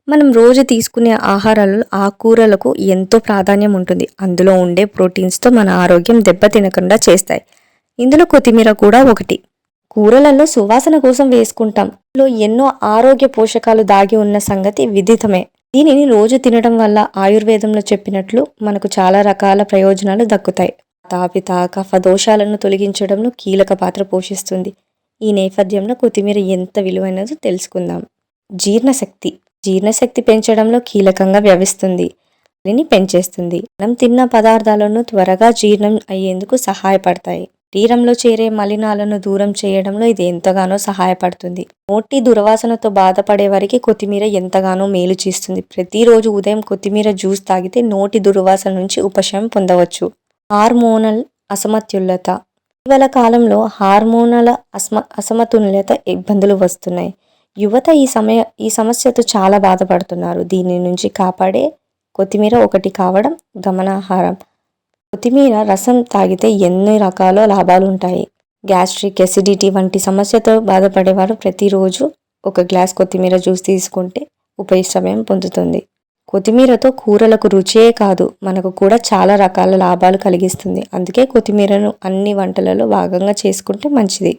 మనం రోజు తీసుకునే ఆహారాలలో ఆకుకూరలకు ఎంతో ప్రాధాన్యం ఉంటుంది. అందులో ఉండే ప్రోటీన్స్తో మన ఆరోగ్యం దెబ్బతినకుండా చేస్తాయి. ఇందులో కొత్తిమీర కూడా ఒకటి. కూరలలో సువాసన కోసం వేసుకుంటాం. ఇందులో ఎన్నో ఆరోగ్య పోషకాలు దాగి ఉన్న సంగతి విదితమే. దీనిని రోజు తినడం వల్ల ఆయుర్వేదంలో చెప్పినట్లు మనకు చాలా రకాల ప్రయోజనాలు దక్కుతాయి. తాపిత కఫ దోషాలను తొలగించడంలో కీలక పాత్ర పోషిస్తుంది. ఈ నేపథ్యంలో కొత్తిమీర ఎంత విలువైనదో తెలుసుకుందాం. జీర్ణశక్తి పెంచడంలో కీలకంగా వ్యవహరిస్తుంది. దీన్ని పెంచేస్తుంది. మనం తిన్న పదార్థాలను త్వరగా జీర్ణం అయ్యేందుకు సహాయపడతాయి. శరీరంలో చేరే మలినాలను దూరం చేయడంలో ఇది ఎంతగానో సహాయపడుతుంది. నోటి దుర్వాసనతో బాధపడే వారికి కొత్తిమీర ఎంతగానో మేలు చేస్తుంది. ప్రతిరోజు ఉదయం కొత్తిమీర జ్యూస్ తాగితే నోటి దుర్వాసన నుంచి ఉపశమనం పొందవచ్చు. హార్మోనల్ అసమతుల్యత. ఇటీవల కాలంలో హార్మోనల అసమతుల్యత ఇబ్బందులు వస్తున్నాయి. యువత ఈ సమస్యతో చాలా బాధపడుతున్నారు. దీని నుంచి కాపాడే కొత్తిమీర ఒకటి కావడం గమనార్హం. కొత్తిమీర రసం తాగితే ఎన్ని రకాల లాభాలు ఉంటాయి. గ్యాస్ట్రిక్, ఎసిడిటీ వంటి సమస్యతో బాధపడేవారు ప్రతిరోజు ఒక గ్లాస్ కొత్తిమీర జ్యూస్ తీసుకుంటే ఉపశమనం పొందుతుంది. కొత్తిమీరతో కూరలకు రుచే కాదు, మనకు కూడా చాలా రకాల లాభాలు కలిగిస్తుంది. అందుకే కొత్తిమీరను అన్ని వంటలలో భాగంగా చేసుకుంటే మంచిది.